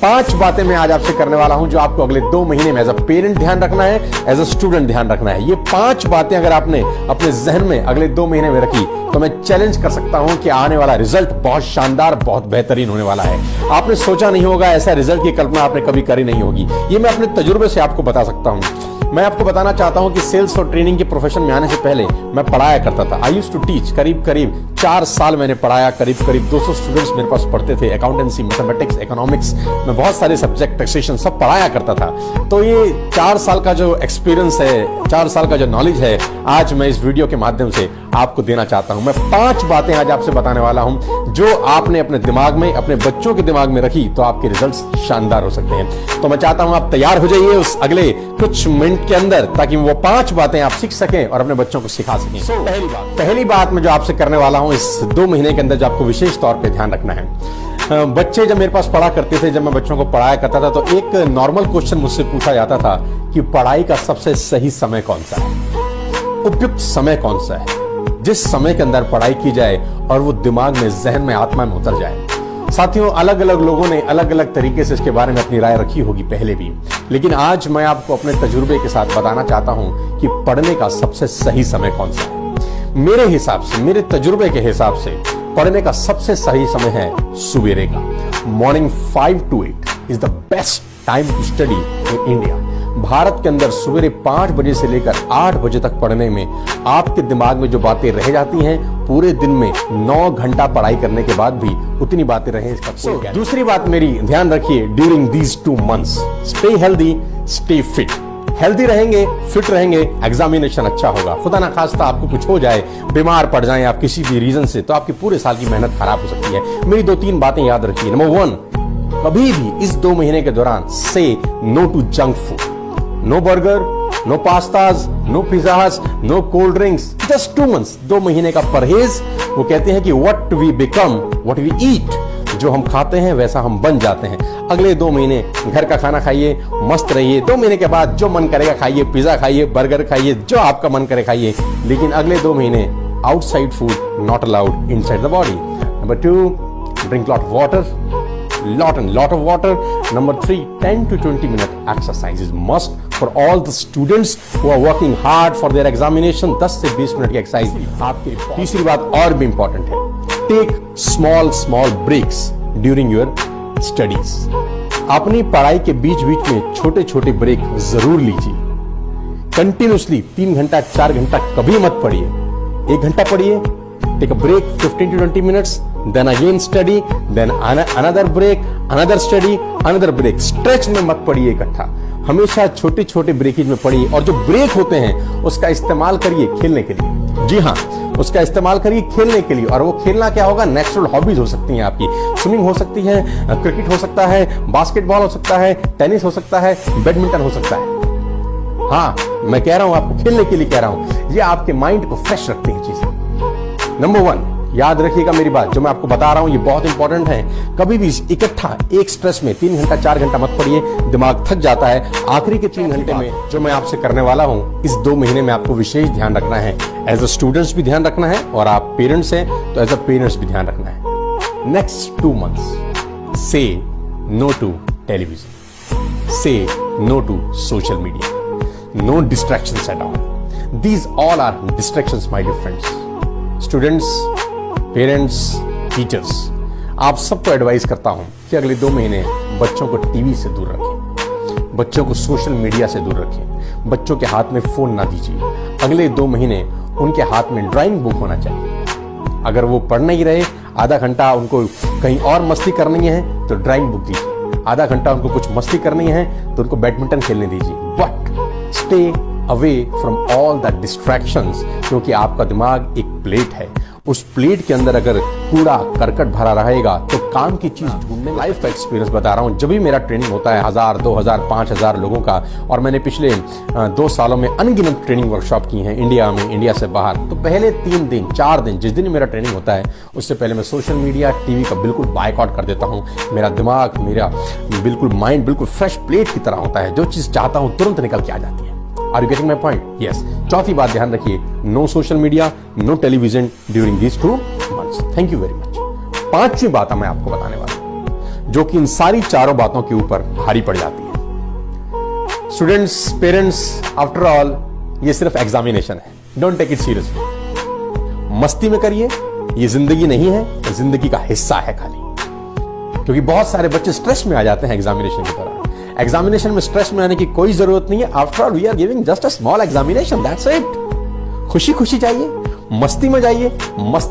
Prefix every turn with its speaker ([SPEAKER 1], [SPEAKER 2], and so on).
[SPEAKER 1] 5 बातें मैं आज आपसे करने वाला हूं जो आपको अगले 2 महीने में एज अ पेरेंट ध्यान रखना है, एज अ स्टूडेंट ध्यान रखना है। ये 5 बातें अगर आपने अपने जहन में अगले 2 महीने में रखी तो मैं चैलेंज कर सकता हूं कि आने वाला रिजल्ट बहुत शानदार, बहुत बेहतरीन होने वाला है। आपने सोचा नहीं होगा, ऐसा रिजल्ट की कल्पना आपने कभी करी नहीं होगी। ये मैं अपने तजुर्बे से आपको बता सकता हूं। मैं आपको बताना चाहता हूं कि सेल्स और ट्रेनिंग के प्रोफेशन में आने से पहले मैं पढ़ाया करता था। I used to teach. करीब 4 साल मैंने पढ़ाया। करीब 200 स्टूडेंट्स मेरे पास पढ़ते थे। अकाउंटेंसी, मैथमेटिक्स, इकोनॉमिक्स में बहुत सारे सब्जेक्ट, टैक्सेशन सब पढ़ाया करता था। तो ये 4 साल का जो एक्सपीरियंस है, 4 साल का जो नॉलेज है, आज मैं इस वीडियो के माध्यम से आपको देना चाहता हूं। मैं 5 बातें आज आपसे बताने वाला हूं जो आपने अपने दिमाग में, अपने बच्चों के दिमाग में रखी तो आपके रिजल्ट्स शानदार हो सकते हैं। तो मैं चाहता हूं आप तैयार हो जाइए उस अगले कुछ मिनट के अंदर, ताकि वो 5 बातें आप सीख सकें और अपने बच्चों को सिखा सकें। पहली बात मैं जो आपसे करने वाला हूं इस 2 महीने के अंदर, जो आपको विशेष तौर पे ध्यान रखना है। बच्चे जब मेरे पास पढ़ा करते थे, जब मैं बच्चों को पढ़ाया करता था, तो एक नॉर्मल क्वेश्चन मुझसे पूछा जाता था कि पढ़ाई का सबसे सही समय कौन सा है, उपयुक्त समय कौन सा है, जिस समय के अंदर पढ़ाई की जाए और वो दिमाग में, जहन में, आत्मा में उतर जाए। साथियों, अलग अलग लोगों ने अलग अलग तरीके से इसके बारे में अपनी राय रखी होगी पहले भी, लेकिन आज मैं आपको अपने तजुर्बे के साथ बताना चाहता हूं कि पढ़ने का सबसे सही समय कौन सा है। मेरे हिसाब से, मेरे तजुर्बे के हिसाब से पढ़ने का सबसे सही समय है सुबेरे का। Morning 5 to 8 is the best time to study in India. भारत के अंदर सवेरे 5 बजे से लेकर 8 बजे तक पढ़ने में आपके दिमाग में जो बातें रह जाती हैं, पूरे दिन में 9 घंटा पढ़ाई करने के बाद भी उतनी बातें रहे, इसका कोई ज्ञान। दूसरी बात मेरी, ध्यान रखिए, during these 2 months stay healthy, stay fit. Healthy रहेंगे, फिट रहेंगे, एग्जामिनेशन अच्छा होगा। खुदा ना खास्ता आपको कुछ हो जाए, बीमार पड़ जाएं आप किसी भी रीजन से, तो आपकी पूरे साल की मेहनत खराब हो सकती है। मेरी 2-3 बातें याद रखिए। नंबर 1, कभी भी इस 2 महीने के दौरान से no to junk food. No burger, no pastas, no pizzas, no cold drinks. Just 2 months, 2 महीने का परहेज। वो कहते हैं कि what we become what we eat. जो हम खाते हैं वैसा हम बन जाते हैं। अगले 2 महीने घर का खाना खाइए, मस्त रहिए। 2 महीने के बाद जो मन करेगा खाइए, पिज्जा खाइए, बर्गर खाइए, जो आपका मन करे खाइए, लेकिन अगले 2 महीने outside food not allowed inside the body. Number 2, drink lot of water. Number 3, 10 to 20 minute exercise is must for all the students who are working hard for their examination. 10 से 20 मिनट की एक्सरसाइज आपके। तीसरी बात और भी important है, take small breaks during your studies. अपनी पढ़ाई के बीच में छोटे ब्रेक जरूर लीजिए। कंटिन्यूसली 3 घंटा 4 घंटा कभी मत पढ़िए। 1 घंटा पढ़िए, take a break 15 to 20 minutes, then again study, then another break, another study, another break. Stretch में मत पढ़िए इकट्ठा, हमेशा छोटे ब्रेकेज में पढ़िए। और जो ब्रेक होते हैं उसका इस्तेमाल करिए खेलने के लिए। जी हाँ, उसका इस्तेमाल करिए खेलने के लिए। और वो खेलना क्या होगा? नेचुरल हॉबीज हो सकती हैं आपकी। स्विमिंग हो सकती है, क्रिकेट हो सकता है, बास्केटबॉल हो सकता है, टेनिस हो सकता है, बैडमिंटन हो सकता है। हाँ, मैं कह रहा हूं, आपको खेलने के लिए कह रहा हूं। ये आपके माइंड को फ्रेश रखती हैं चीजें। नंबर 1, याद रखिएगा मेरी बात, जो मैं आपको बता रहा हूं ये बहुत इंपॉर्टेंट है। कभी भी इकट्ठा एक स्ट्रेस में 3 घंटा 4 घंटा मत पढ़िए, दिमाग थक जाता है। आखिरी के 3 घंटे में जो मैं आपसे करने वाला हूं, इस 2 महीने में आपको विशेष ध्यान रखना है। एज अ स्टूडेंट्स भी ध्यान रखना है, और आप पेरेंट्स हैं तो एज अ पेरेंट्स भी ध्यान रखना है। नेक्स्ट 2 months से नो टू टेलीविजन, से no to social media, no distractions at all. These all are distractions my dear friends. Students, parents, teachers, आप सबको एडवाइस करता हूं कि अगले 2 महीने बच्चों को टीवी से दूर रखें, बच्चों को सोशल मीडिया से दूर रखें, बच्चों के हाथ में फोन ना दीजिए। अगले 2 महीने उनके हाथ में ड्राइंग बुक होना चाहिए। अगर वो पढ़ नहीं रहे, आधा घंटा उनको कहीं और मस्ती करनी है तो ड्राइंग बुक दीजिए। आधा घंटा उनको कुछ मस्ती करनी है तो उनको बैडमिंटन खेलने दीजिए। But stay away from all the distractions, क्योंकि आपका दिमाग एक प्लेट है। उस प्लेट के अंदर अगर कूड़ा करकट भरा रहेगा तो काम की चीज ढूंढने। लाइफ का एक्सपीरियंस बता रहा हूं, जब भी मेरा ट्रेनिंग होता है 1000, 2000, 5000 लोगों का, और मैंने पिछले 2 सालों में अनगिनत ट्रेनिंग वर्कशॉप की हैं इंडिया में, इंडिया से बाहर। तो पहले 3 दिन 4 दिन, जिस दिन मेरा ट्रेनिंग होता है, उससे पहले मैं सोशल मीडिया, टीवी का बिल्कुल बायकॉट कर देता हूं। मेरा दिमाग, मेरा बिल्कुल माइंड बिल्कुल फ्रेश प्लेट की तरह होता है। जो चीज चाहता हूं तुरंत निकल के आ जाती है। Are you getting my point? Yes. चौथी बात ध्यान रखिए, no social media, no television during these 2 months। Thank you very much. 5वीं बात मैं आपको बताने वाला हूं, जो कि इन सारी चारों बातों के ऊपर भारी पड़ जाती है। स्टूडेंट्स, पेरेंट्स, आफ्टर ऑल ये सिर्फ एग्जामिनेशन है, डोंट टेक इट सीरियसली। मस्ती में करिए, ये जिंदगी नहीं है, ये जिंदगी का हिस्सा है खाली। क्योंकि बहुत सारे बच्चे स्ट्रेस में आ जाते हैं एग्जामिनेशन की तरह। एग्जामिनेशन में स्ट्रेस में आने की कोई जरूरत नहीं है। After all we are giving just a small examination, that's it. खुशी खुशी जाइए, मस्ती में जाइए, मस्ती